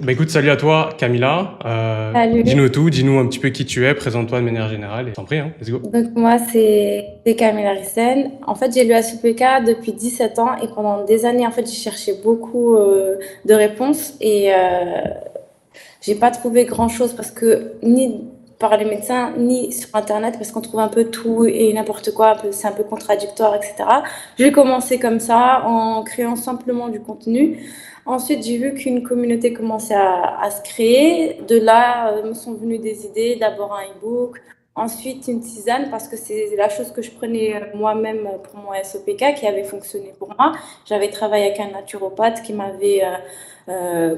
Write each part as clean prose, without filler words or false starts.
Bah écoute, salut à toi, Camilla. Salut. Dis-nous tout, dis-nous un petit peu qui tu es, présente-toi de manière générale et t'en prie, hein, let's go. Donc moi, c'est Camille Larissène. En fait, j'ai lu ASUPK depuis 17 ans et pendant des années, en fait, j'ai cherché beaucoup de réponses et j'ai pas trouvé grand-chose parce que ni par les médecins ni sur Internet parce qu'on trouve un peu tout et n'importe quoi, c'est un peu contradictoire, etc. J'ai commencé comme ça en créant simplement du contenu. Ensuite, j'ai vu qu'une communauté commençait à se créer. De là, me sont venues des idées. D'abord un e-book, ensuite une tisane parce que c'est la chose que je prenais moi-même pour mon SOPK qui avait fonctionné pour moi. J'avais travaillé avec un naturopathe qui m'avait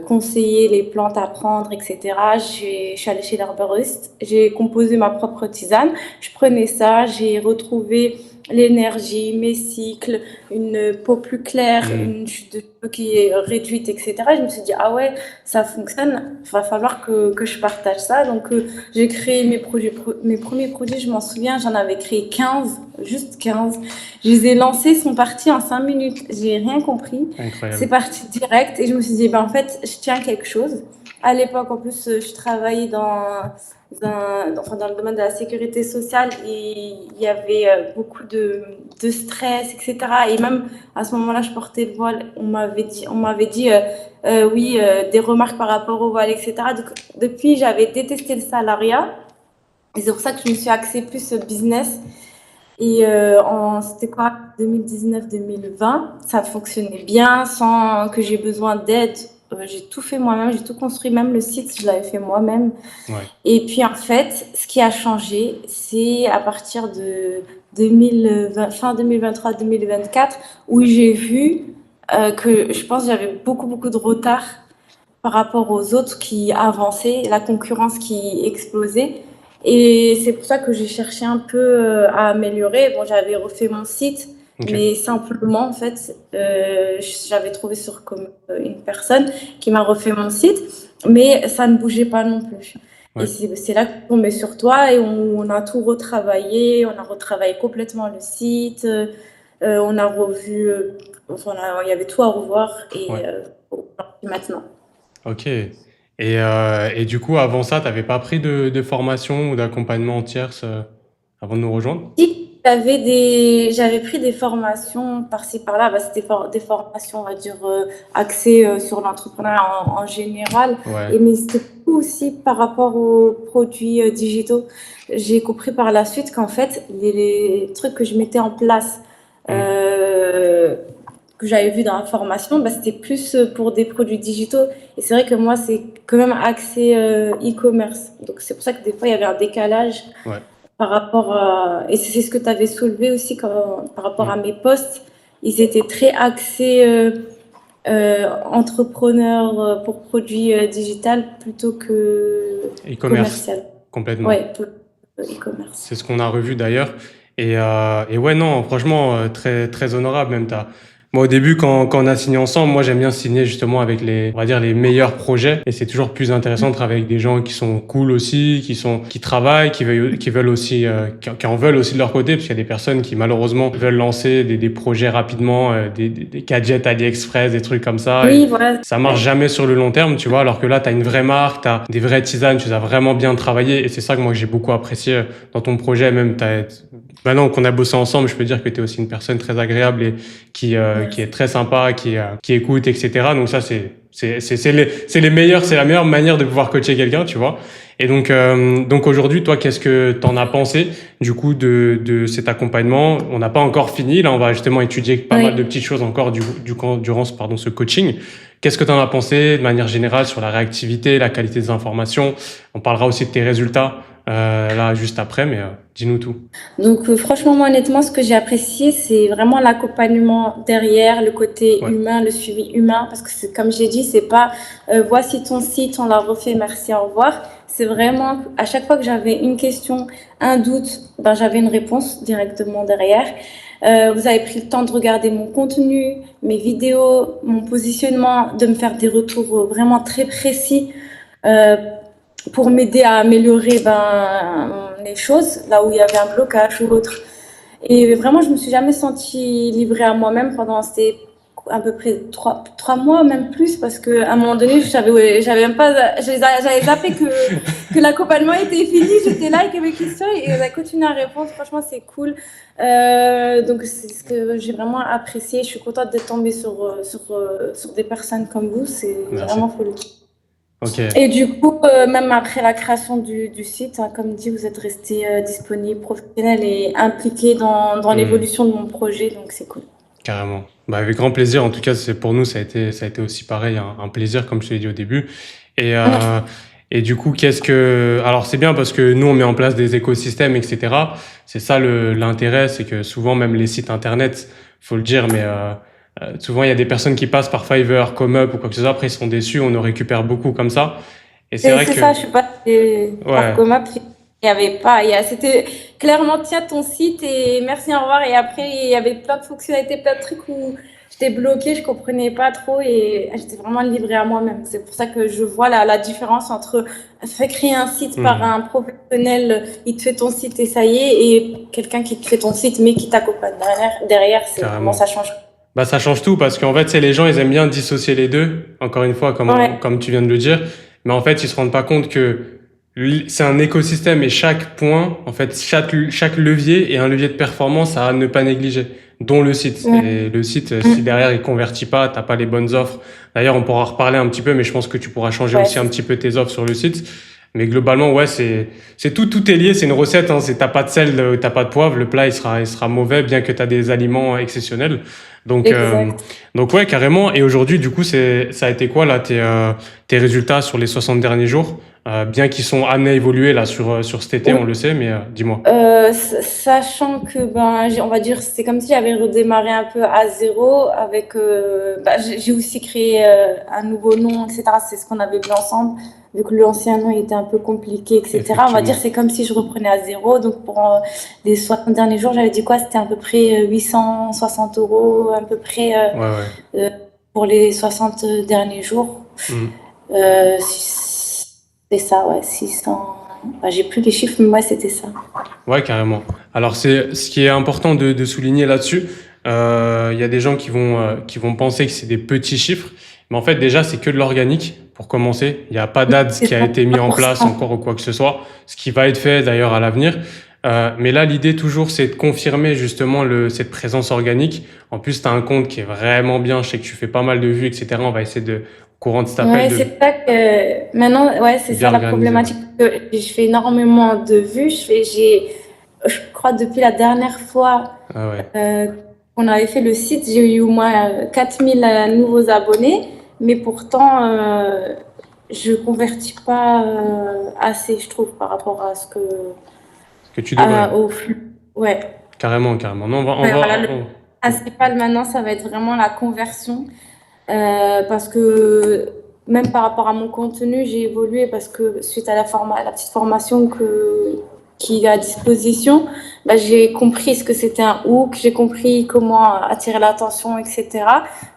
conseiller les plantes à prendre, etc. Je suis allée chez l'herboriste, j'ai composé ma propre tisane. Je prenais ça, j'ai retrouvé l'énergie, mes cycles, une peau plus claire, Hmm. une chute de cheveux qui est réduite, etc. Je me suis dit, ah ouais, ça fonctionne, il va falloir que je partage ça. Donc, j'ai créé mes produits, mes premiers produits, je m'en souviens, j'en avais créé 15, juste 15. Je les ai lancés, ils sont partis en 5 minutes. J'ai rien compris. C'est Incroyable. parti direct et je me suis dit, ben, en fait, je tiens à quelque chose. À l'époque, en plus, je travaillais enfin, dans le domaine de la sécurité sociale et il y avait beaucoup de stress, etc. Et même à ce moment-là, je portais le voile. On m'avait dit oui, des remarques par rapport au voile, etc. Donc, depuis, j'avais détesté le salariat. Et c'est pour ça que je me suis axée plus business. Et c'était quoi, 2019-2020, ça fonctionnait bien sans que j'ai besoin d'aide. J'ai tout fait moi-même, j'ai tout construit, même le site, je l'avais fait moi-même. Ouais. Et puis en fait, ce qui a changé, c'est à partir de 2020, fin 2023-2024, où j'ai vu que je pense que j'avais beaucoup, beaucoup de retard par rapport aux autres qui avançaient, la concurrence qui explosait. Et c'est pour ça que j'ai cherché un peu à améliorer. Bon, j'avais refait mon site, Ok. mais simplement, en fait, j'avais trouvé sur comme une personne qui m'a refait mon site, mais ça ne bougeait pas non plus. Et Ouais. c'est là qu'on met sur toi et on a tout retravaillé, on a retravaillé complètement le site, on a revu, enfin, il y avait tout à revoir et Ouais. maintenant. Ok. Et du coup, avant ça, t'avais pas pris de formation ou d'accompagnement en tierce avant de nous rejoindre? Si, j'avais pris des formations par-ci par-là, bah, c'était des formations, on va dire, axées sur l'entrepreneuriat en général, Ouais. et mais c'était beaucoup aussi par rapport aux produits digitaux. J'ai compris par la suite qu'en fait, les trucs que je mettais en place, Hmm. euh, que j'avais vu dans la formation, bah, c'était plus pour des produits digitaux. Et c'est vrai que moi, c'est quand même axé e-commerce. Donc c'est pour ça que des fois, il y avait un décalage Ouais. par rapport à... Et c'est ce que tu avais soulevé aussi par rapport à Hmm. mes postes. Ils étaient très axés entrepreneurs pour produits digital plutôt que E-commerce. commercial. Complètement. Ouais, e-commerce. C'est ce qu'on a revu d'ailleurs. Et ouais, non, franchement, très, très honorable même. Moi, au début, quand on a signé ensemble, moi, j'aime bien signer justement avec on va dire, les meilleurs projets. Et c'est toujours plus intéressant de travailler avec des gens qui sont cool aussi, qui travaillent, qui veulent aussi, qui en veulent aussi de leur côté, parce qu'il y a des personnes qui, malheureusement, veulent lancer des projets rapidement, des gadgets AliExpress, des trucs comme ça. Et Oui, voilà. ça marche jamais sur le long terme, tu vois, alors que là, tu as une vraie marque, tu as des vraies tisanes, tu les as vraiment bien travaillées. Et c'est ça que moi, que j'ai beaucoup apprécié dans ton projet. Même, maintenant qu'on a bossé ensemble, je peux dire que tu es aussi une personne très agréable et qui est Merci. très sympa, qui écoute, etc. Donc ça, c'est les meilleurs, c'est la meilleure manière de pouvoir coacher quelqu'un, tu vois. Et donc aujourd'hui, toi, qu'est-ce que t'en as pensé du coup de cet accompagnement? On n'a pas encore fini. Là, on va justement étudier pas mal de Oui. petites choses encore durant ce coaching. Qu'est-ce que tu en as pensé de manière générale sur la réactivité, la qualité des informations? On parlera aussi de tes résultats là juste après, mais dis-nous tout. Donc, franchement, moi, honnêtement, ce que j'ai apprécié, c'est vraiment l'accompagnement derrière, le côté Ouais. humain, le suivi humain, parce que c'est, comme j'ai dit, c'est pas voici ton site, on l'a refait, merci, au revoir. C'est vraiment, à chaque fois que j'avais une question, un doute, ben, j'avais une réponse directement derrière. Vous avez pris le temps de regarder mon contenu, mes vidéos, mon positionnement, de me faire des retours vraiment très précis. Euh, pour m'aider à améliorer les choses, là où il y avait un blocage ou autre. Et vraiment, je me suis jamais sentie livrée à moi-même pendant ces à peu près 3 mois, même plus, parce qu'à un moment donné, j'avais même pas, j'avais zappé que l'accompagnement était fini. J'étais là avec mes questions et on a continué à répondre. Franchement, c'est cool. Donc, c'est ce que j'ai vraiment apprécié. Je suis contente d'être tombée sur des personnes comme vous. C'est Merci. vraiment cool. Ok. Et du coup, même après la création du site, hein, comme dit, vous êtes resté disponible, professionnel et impliqué dans l'évolution de mon projet. Donc, c'est cool. Carrément. Bah, avec grand plaisir. En tout cas, c'est pour nous, ça a été aussi pareil, un plaisir, comme je te l'ai dit au début. Et, et du coup, alors c'est bien parce que nous, on met en place des écosystèmes, etc. C'est ça l'intérêt, c'est que souvent, même les sites internet, faut le dire, mais souvent, il y a des personnes qui passent par Fiverr, ComeUp ou quoi que ce soit. Après, ils sont déçus. On en récupère beaucoup comme ça. Et c'est vrai C'est que, ça, je suis passée par ouais, Coma, puis il y avait pas, c'était clairement tiens ton site et merci, au revoir. Et après, il y avait plein de fonctionnalités, plein de trucs où j'étais bloquée, je comprenais pas trop et j'étais vraiment livrée à moi-même. C'est pour ça que je vois la différence entre fait créer un site par un professionnel, il te fait ton site et ça y est, et quelqu'un qui te fait ton site mais qui t'accompagne derrière, c'est vraiment, carrément. ça change. Bah, ça change tout parce qu'en fait, c'est les gens, ils aiment bien dissocier les deux. Encore une fois, Ouais, comme tu viens de le dire. Mais en fait, ils se rendent pas compte que c'est un écosystème et chaque point, en fait, chaque levier est un levier de performance à ne pas négliger, dont le site. ouais. Et le site, si derrière il convertit pas, t'as pas les bonnes offres. D'ailleurs, on pourra en reparler un petit peu, mais je pense que tu pourras changer Ouais, aussi un petit peu tes offres sur le site. Mais globalement, ouais, c'est tout est lié. C'est une recette, hein. C'est t'as pas de sel, t'as pas de poivre, le plat il sera mauvais, bien que t'as des aliments exceptionnels. Donc, exact. donc ouais, carrément. Et aujourd'hui, du coup, ça a été quoi là tes résultats sur les 60 derniers jours, bien qu'ils sont amenés à évoluer là sur cet été, Oui. on le sait, mais dis-moi. Sachant que on va dire c'est comme si j'avais redémarré un peu à zéro avec j'ai aussi créé un nouveau nom, etc. C'est ce qu'on avait vu ensemble, vu que l'ancien nom était un peu compliqué, etc. On va dire Effectivement. c'est comme si je reprenais à zéro. Donc pour les 60 derniers jours, j'avais dit quoi? C'était à peu près 860 euros à peu près Ouais, ouais. euh, pour les 60 derniers jours. Mhm. C'est ça, ouais, 600. J'ai plus les chiffres, mais moi c'était ça. Ouais, carrément. Alors, c'est ce qui est important de souligner là-dessus. Il y a des gens qui vont penser que c'est des petits chiffres, mais en fait, déjà, c'est que de l'organique pour commencer. Il n'y a pas d'ads C'est qui a ça, été mis en place 100%. encore ou quoi que ce soit, ce qui va être fait d'ailleurs à l'avenir. Mais là, l'idée toujours, c'est de confirmer justement cette présence organique. En plus, tu as un compte qui est vraiment bien. Je sais que tu fais pas mal de vues, etc. On va essayer au courant de cet appel, Ouais, de c'est ça que maintenant, ouais, c'est bien ça la organiser. Ouais. problématique. Je fais énormément de vues. Je crois depuis la dernière fois Ah ouais. euh, qu'on avait fait le site, j'ai eu au moins 4000 nouveaux abonnés, mais pourtant, je convertis pas assez, je trouve, par rapport à Ce que tu devrais. au flux. Ouais. Carrément, carrément. Non, Ouais, voilà, le principal maintenant, ça va être vraiment la conversion. Parce que même par rapport à mon contenu, j'ai évolué parce que suite à la petite formation qui est à disposition, j'ai compris ce que c'était un hook, j'ai compris comment attirer l'attention, etc.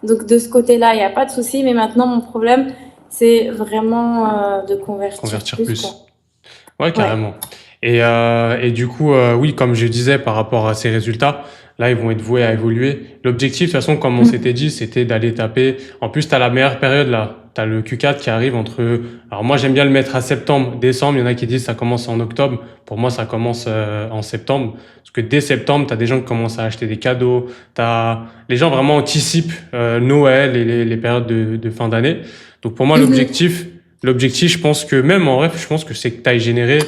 Donc de ce côté-là, il n'y a pas de souci. Mais maintenant, mon problème, c'est vraiment de convertir convertir plus, quoi. plus. Ouais, Ouais. carrément. Et du coup, oui, comme je disais, par rapport à ces résultats, là, ils vont être voués à évoluer. L'objectif, de toute façon, comme on s'était dit, c'était d'aller taper. En plus, tu as la meilleure période là. Tu as le Q4 qui arrive entre. Alors, moi, j'aime bien le mettre à septembre, décembre. Il y en a qui disent que ça commence en octobre. Pour moi, ça commence en septembre. Parce que dès septembre, tu as des gens qui commencent à acheter des cadeaux. Les gens vraiment anticipent Noël et les périodes de fin d'année. Donc, pour moi, Mhm. l'objectif, je pense que même en bref, je pense que c'est que tu ailles générer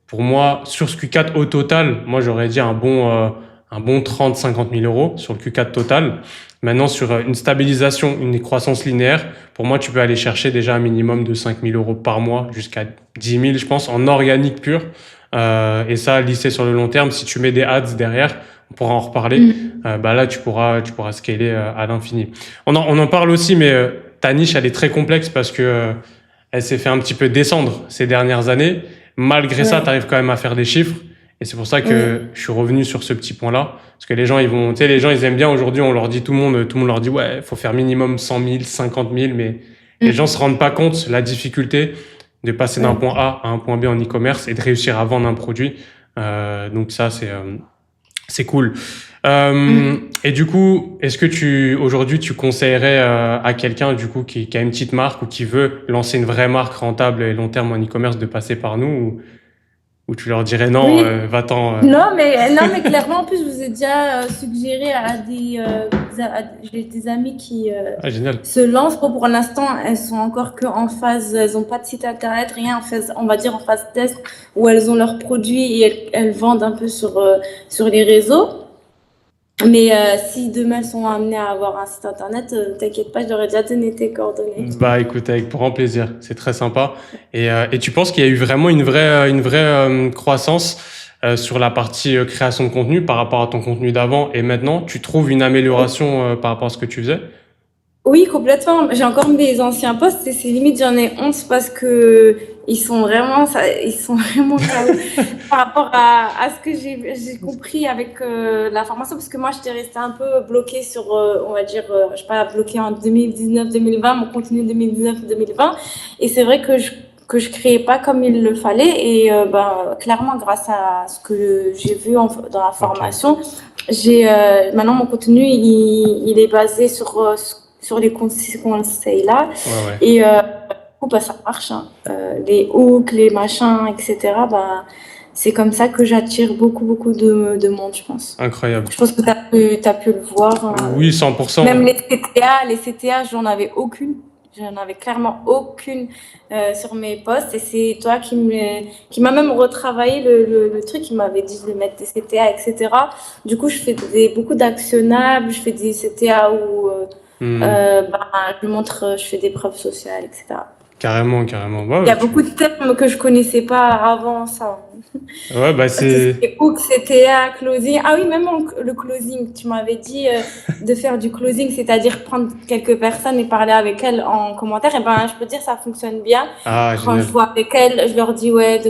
pour moi, sur ce Q4 au total, moi j'aurais dit un bon 30-50 000 euros sur le Q4 total. Maintenant, sur une stabilisation, une croissance linéaire, pour moi, tu peux aller chercher déjà un minimum de 5 000 euros par mois jusqu'à 10 000, je pense, en organique pur. Et ça, lisser sur le long terme, si tu mets des ads derrière, on pourra en reparler. Mhm. Là, tu pourras scaler à l'infini. On en parle aussi, mais ta niche, elle est très complexe parce que elle s'est fait un petit peu descendre ces dernières années. Malgré ça, tu Ouais, arrives quand même à faire des chiffres. Et c'est pour ça que ouais. je suis revenu sur ce petit point-là. Parce que les gens, les gens, ils aiment bien aujourd'hui, on leur dit, tout le monde leur dit, ouais, faut faire minimum 100 000, 50 000, mais les gens Mhm. se rendent pas compte la difficulté de passer d'un Ouais. point A à un point B en e-commerce et de réussir à vendre un produit. Donc ça, c'est cool. Et du coup, est-ce que aujourd'hui, tu conseillerais à quelqu'un du coup qui a une petite marque ou qui veut lancer une vraie marque rentable et long terme en e-commerce de passer par nous ou tu leur dirais non, Oui, va-t'en. non, mais clairement, en plus, je vous ai déjà suggéré j'ai des amis qui Ah, génial. se lancent. Bon, pour l'instant, elles sont encore que en phase, elles n'ont pas de site internet, rien en phase, on va dire en phase test, où elles ont leurs produits et elles vendent un peu sur les réseaux. Mais si demain elles sont amenées à avoir un site internet, t'inquiète pas, je leur ai déjà donné tes coordonnées. Bah écoute, avec grand plaisir, c'est très sympa. Et tu penses qu'il y a eu vraiment une vraie croissance sur la partie création de contenu par rapport à ton contenu d'avant et maintenant, tu trouves une amélioration par rapport à ce que tu faisais? Oui, complètement. J'ai encore mes anciens posts et c'est limite j'en ai honte parce que ils sont vraiment KO par rapport à ce que j'ai compris avec la formation parce que moi j'étais restée un peu bloquée sur on va dire je sais pas bloquée en 2019-2020 mon contenu 2019-2020 et c'est vrai que je créais pas comme il le fallait et ben clairement grâce à ce que j'ai vu dans la Ok, formation j'ai maintenant mon contenu il est basé sur les conseils là ouais, ouais, et du coup, bah, ça marche, hein. Les hooks, les machins, etc. Bah, c'est comme ça que j'attire beaucoup de monde, je pense. incroyable. Je pense que t'as pu le voir, hein. Oui, 100%. Même les CTA, j'en avais aucune. J'en avais clairement aucune sur mes posts. Et c'est toi qui m'a même retravaillé le truc, qui m'avait dit de mettre des CTA, etc. Du coup, je fais beaucoup d'actionnables, je fais des CTA où Hmm, bah, je fais des preuves sociales, etc. carrément, carrément. Ouais, Il y ouais, a beaucoup de termes que je connaissais pas avant ça. ouais, bah Tout ce qui c'est. est hook, CTA, closing. Ah oui, même le closing. Tu m'avais dit de faire du closing, c'est-à-dire prendre quelques personnes et parler avec elles en commentaire. Et ben, je peux dire ça fonctionne bien. Ah, Quand je génial. vois avec elles, je leur dis ouais,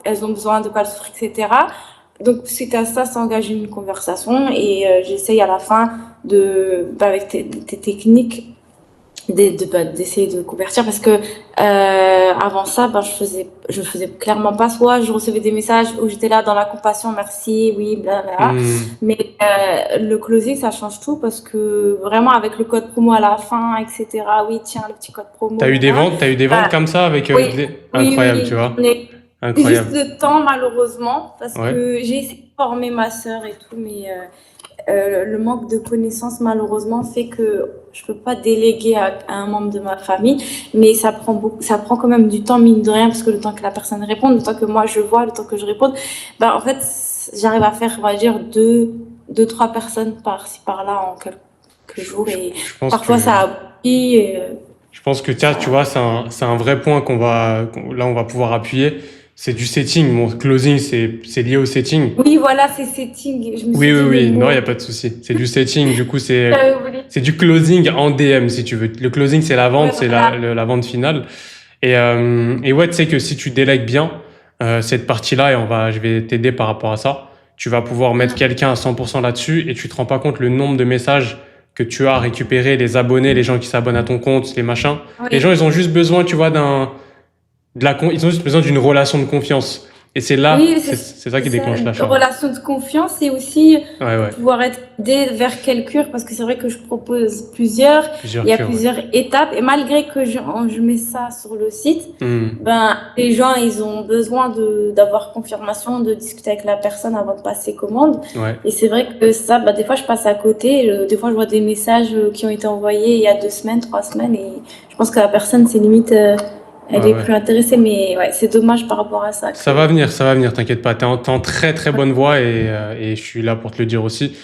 elles ont besoin, de quoi elles souffrent, etc. Donc, suite à ça, ça engage une conversation et j'essaye à la fin avec tes techniques d'essayer de convertir parce que avant ça je faisais clairement pas soit je recevais des messages où j'étais là dans la compassion merci oui blablabla Hmm. mais le closing ça change tout parce que vraiment avec le code promo à la fin etc oui tiens le petit code promo là T'as eu des ventes comme ça avec oui incroyable, tu vois. j'en ai c'est juste Incroyable. le temps malheureusement parce Ouais. que j'ai essayé de former ma sœur et tout mais le manque de connaissances, malheureusement, fait que je peux pas déléguer à un membre de ma famille, mais ça prend quand même du temps, mine de rien, parce que le temps que la personne réponde, le temps que moi je vois, le temps que je réponde, ben, en fait, j'arrive à faire, on va dire, trois personnes par-ci, par-là en quelques Je, jours, je, et je pense parfois ça que aboutit, et, Je pense que tiens, tu ça, vois, c'est un vrai point là on va pouvoir appuyer. C'est du setting. Mon closing, c'est lié au setting. oui, voilà, c'est setting, je me Oui, suis oui, dit le oui. Non, il y mot, a pas de souci. C'est du setting. Du coup, j'avais oublié. c'est du closing en DM si tu veux. Le closing, c'est la Ouais, vente, c'est voilà. la vente finale. Et ouais, tu sais que si tu délègues bien cette partie-là, je vais t'aider par rapport à ça. Tu vas pouvoir mettre quelqu'un à 100% là-dessus et tu te rends pas compte le nombre de messages que tu as récupérés, les abonnés, les gens qui s'abonnent à ton compte, les machins. Les gens, Oui. ils ont juste besoin, tu vois, ils ont juste besoin d'une relation de confiance. Et c'est là, Oui, c'est ça c'est qui ça, déclenche une l'achat. relation de confiance et aussi Ouais, ouais. pouvoir être aidé vers quelle cure, parce que c'est vrai que je propose plusieurs, il Plusieurs y a cures, ouais. plusieurs étapes, et malgré que je mets ça sur le site, Hmm, ben, les gens, ils ont besoin d'avoir confirmation, de discuter avec la personne avant de passer commande. ouais. Et c'est vrai que ça, ben, des fois, je passe à côté, des fois, je vois des messages qui ont été envoyés il y a 2 semaines, 3 semaines, et je pense que la personne, c'est limite, elle Ouais, est ouais. plus intéressée, mais ouais, c'est dommage par rapport à ça que. Ça va venir, t'inquiète pas. T'es en très très bonne voie et je suis là pour te le dire aussi.